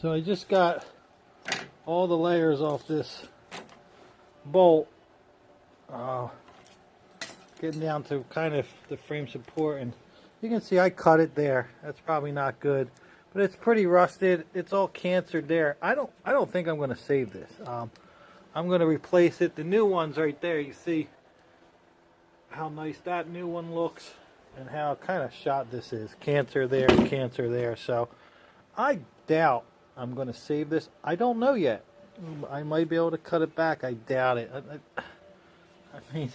So I just got all the layers off this bolt. Getting down to kind of the frame support, and you can see I cut it there. That's probably not good, but it's pretty rusted. It's all cancered there. I don't think I'm going to save this. I'm going to replace it. The new one's right there. You see how nice that new one looks and how kind of shot this is. Cancer there, cancer there. So I doubt I'm going to save this. I don't know yet. I might be able to cut it back. I doubt it. I mean,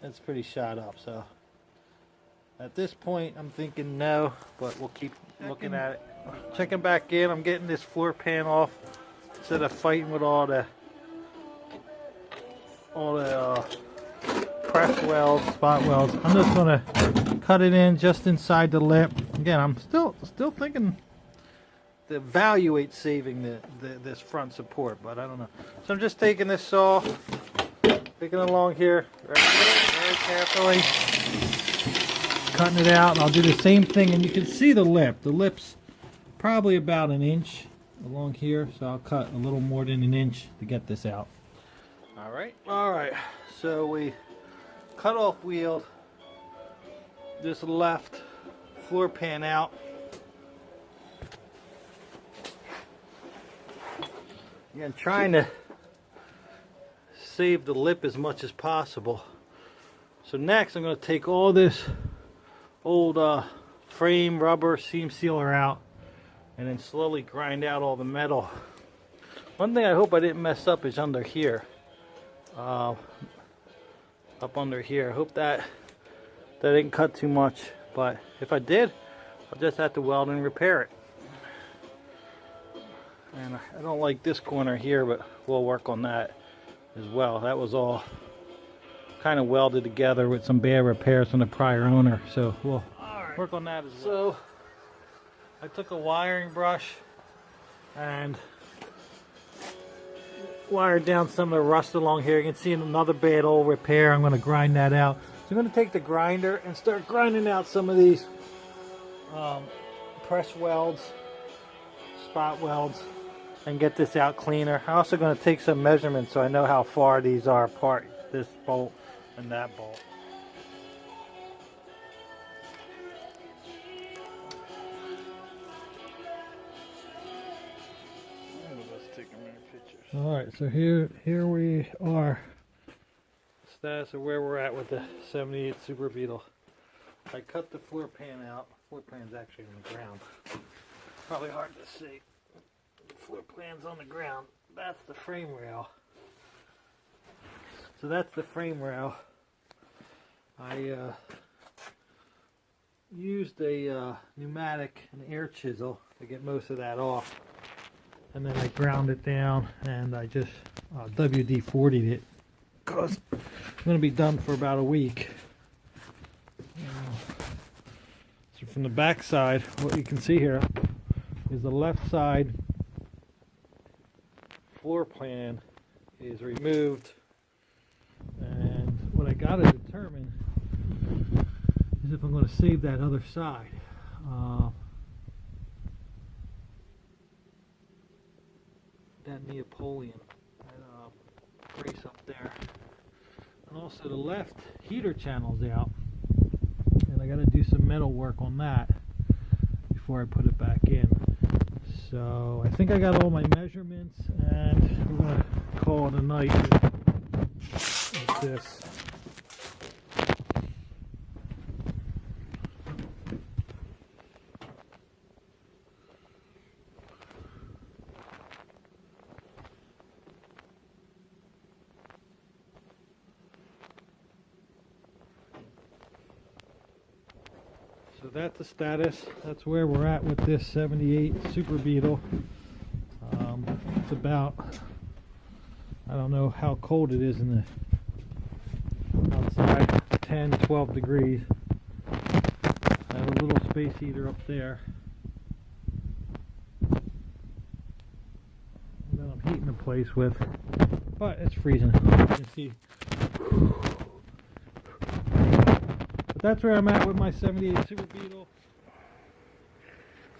it's pretty shot up. So at this point, I'm thinking no, but we'll keep looking at it. Checking back in. I'm getting this floor pan off instead of fighting with all the press welds, spot welds. I'm just gonna cut it in just inside the lip. Again, I'm still thinking to evaluate saving this front support, but I don't know. So I'm just taking this saw, taking it along here very carefully, cutting it out, and I'll do the same thing. And you can see the lip. The lip's probably about an inch along here, so I'll cut a little more than an inch to get this out. All right. So we cut off wheeled this left floor pan out. Again, trying to save the lip as much as possible. So next I'm going to take all this old frame rubber seam sealer out and then slowly grind out all the metal. One thing I hope I didn't mess up is under here. Up under here. I hope that didn't cut too much, but if I did, I'll just have to weld and repair it. And I don't like this corner here, but we'll work on that as well. That was all kind of welded together with some bad repairs from the prior owner, so we'll work on that as well. So I took a wiring brush and wired down some of the rust along here. You can see another bad old repair. I'm going to grind that out. So I'm going to take the grinder and start grinding out some of these press welds, spot welds, and get this out cleaner. I'm also going to take some measurements so I know how far these are apart, this bolt and that bolt. Alright, so here we are. Status of where we're at with the 78 Super Beetle. I cut the floor pan out. The floor pan's actually on the ground. Probably hard to see. The floor pan's on the ground. That's the frame rail. So that's the frame rail. I used a pneumatic, an air chisel to get most of that off. And then I ground it down and I just WD-40'd it because I'm going to be done for about a week. So from the back side, what you can see here is the left side floor plan is removed, and what I got to determine is if I'm going to save that other side. That Napoleon, that brace up there, and also the left heater channel's out, and I got to do some metal work on that before I put it back in. So I think I got all my measurements, and we're gonna call it a night with this. So that's the status. That's where we're at with this 78 Super Beetle. It's about, I don't know how cold it is in the outside, 10, 12 degrees. I have a little space heater up there that I'm heating the place with, but it's freezing. You can see. But that's where I'm at with my 78 Super Beetle.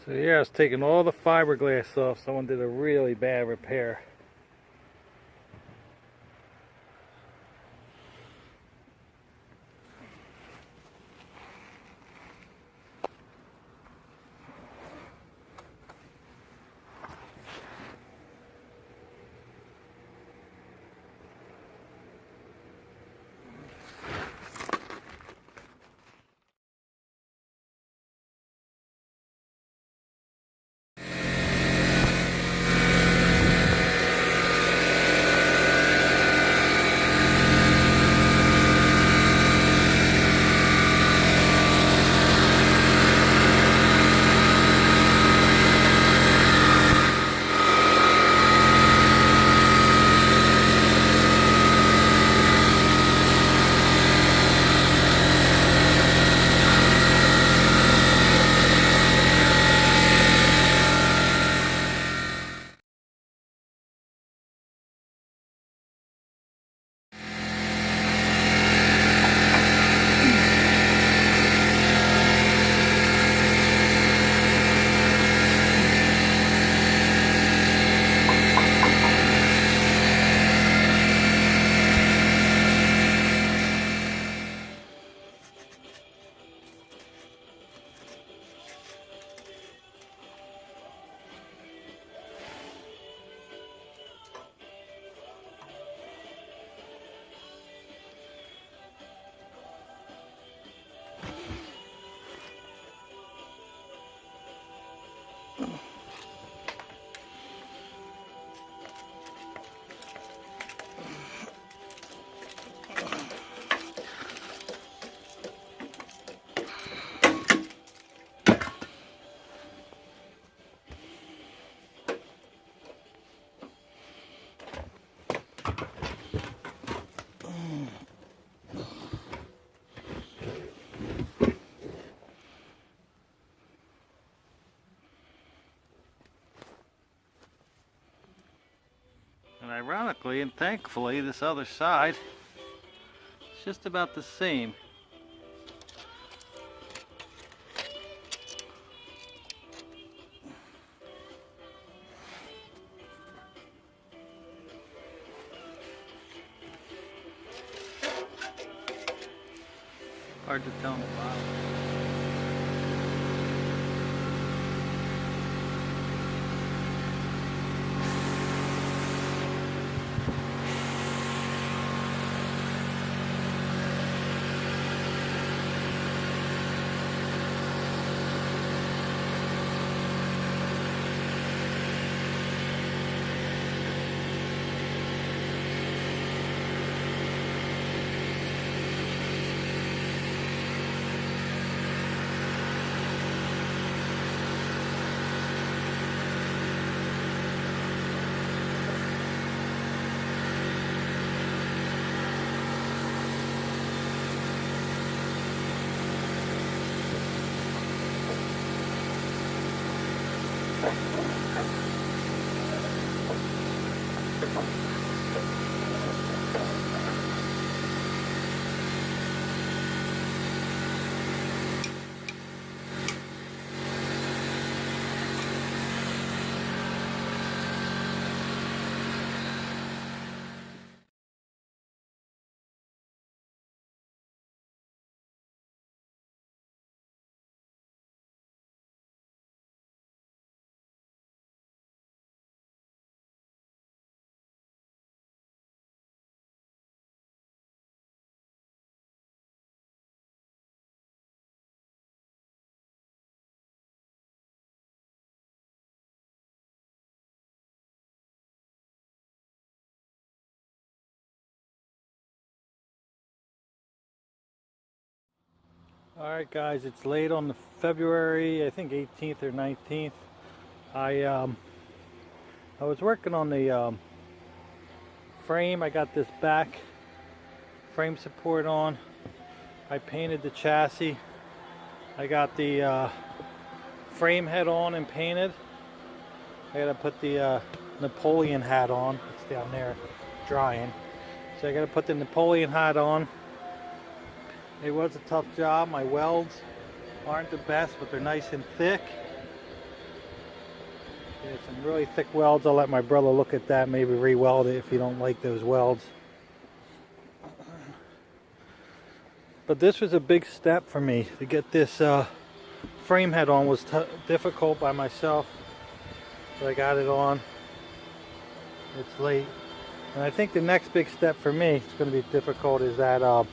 So yeah, it's taking all the fiberglass off. Someone did a really bad repair. And ironically and thankfully, this other side is just about the same. Hard to tell in the bottom. Alright guys, it's late on the February, I think 18th or 19th. I was working on the frame. I got this back frame support on. I painted the chassis. I got the frame head on and painted. I gotta put the Napoleon hat on. It's down there drying. So I gotta put the Napoleon hat on. It was a tough job. My welds aren't the best, but they're nice and thick. There's some really thick welds. I'll let my brother look at that, maybe re-weld it if you don't like those welds. But this was a big step for me to get this frame head on. Was difficult by myself, but I got it on. It's late, and I think the next big step for me, it's going to be difficult, is that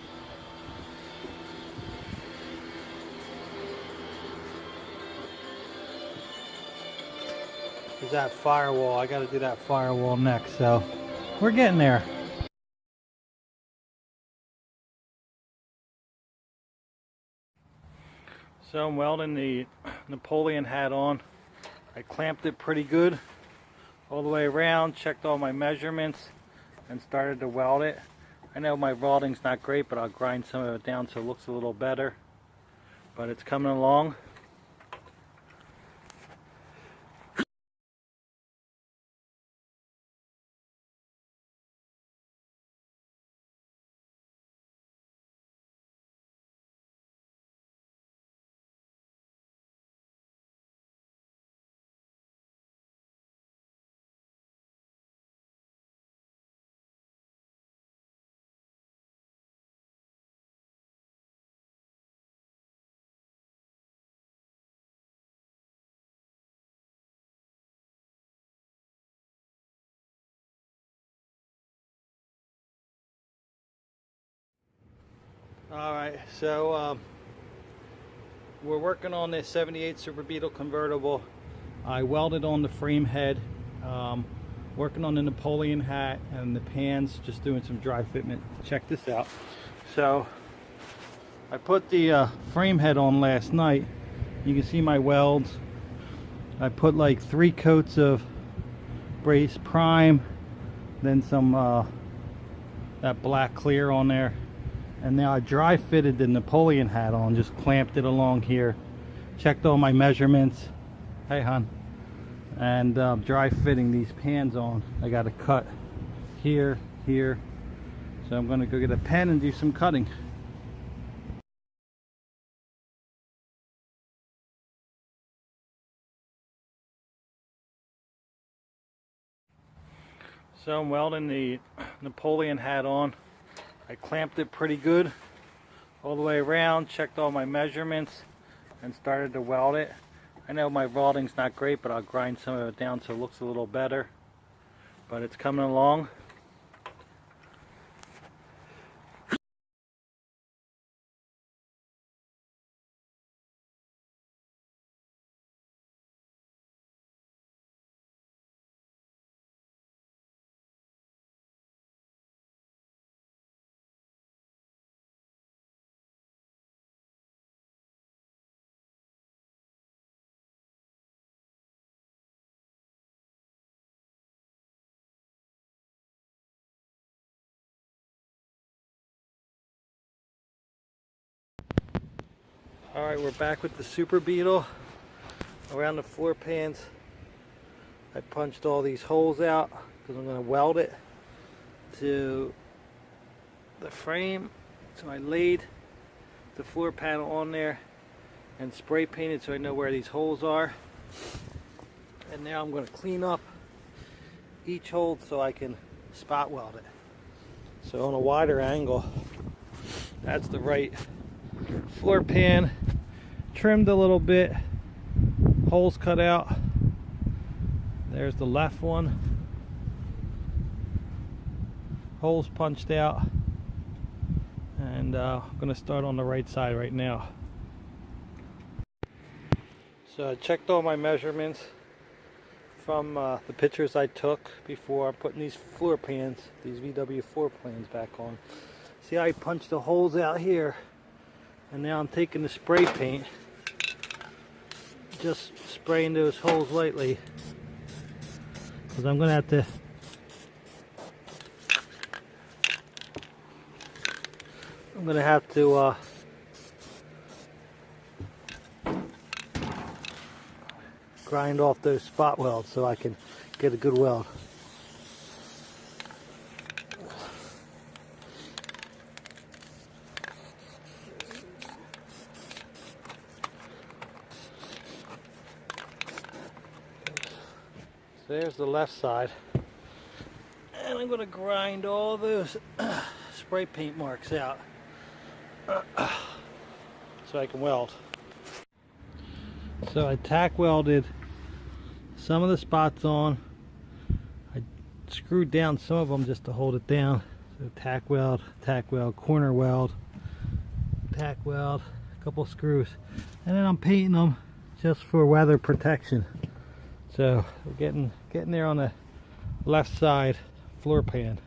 firewall. I got to do that firewall next, so we're getting there. So I'm welding the Napoleon hat on. I clamped it pretty good all the way around, checked all my measurements, and started to weld it. I know my welding's not great, but I'll grind some of it down so it looks a little better. But it's coming along. Alright, so we're working on this 78 Super Beetle convertible. I welded on the frame head, working on the Napoleon hat and the pans, just doing some dry fitment. Check this out. So I put the frame head on last night. You can see my welds. I put like 3 coats of brace prime, then some that black clear on there. And now I dry fitted the Napoleon hat on, just clamped it along here, checked all my measurements. Hey hon. And dry fitting these pans on. I got to cut here, here. So I'm going to go get a pen and do some cutting. So I'm welding the Napoleon hat on. I clamped it pretty good all the way around, checked all my measurements, and started to weld it. I know my welding's not great, but I'll grind some of it down so it looks a little better. But it's coming along. Alright, we're back with the Super Beetle. Around the floor pans, I punched all these holes out because I'm going to weld it to the frame. So I laid the floor panel on there and spray painted so I know where these holes are. And now I'm going to clean up each hole so I can spot weld it. So on a wider angle, that's the right floor pan, trimmed a little bit, holes cut out. There's the left one, holes punched out, and I'm going to start on the right side right now. So I checked all my measurements from the pictures I took before putting these floor pans, these VW floor plans back on. See how I punched the holes out here, and now I'm taking the spray paint, just spraying those holes lightly, because I'm going to have to grind off those spot welds so I can get a good weld. So there's the left side. And I'm going to grind all those spray paint marks out so I can weld. So I tack welded some of the spots on. I screwed down some of them just to hold it down. So tack weld, corner weld, tack weld, a couple screws. And then I'm painting them just for weather protection. So we're getting there on the left side floor pan.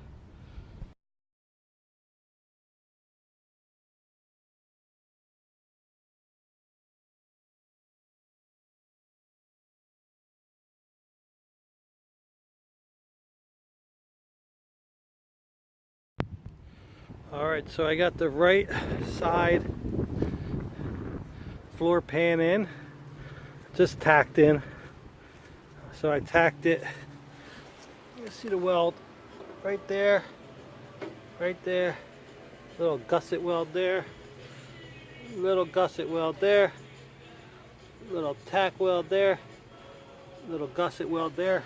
Alright, so I got the right side floor pan in, just tacked in. So I tacked it. You can see the weld right there, little gusset weld there, little gusset weld there, little tack weld there, little gusset weld there.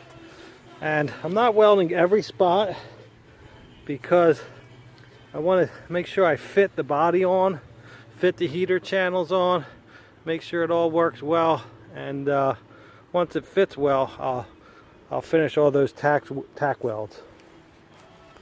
And I'm not welding every spot because I want to make sure I fit the body on, fit the heater channels on, make sure it all works well, and once it fits well, I'll finish all those tack welds.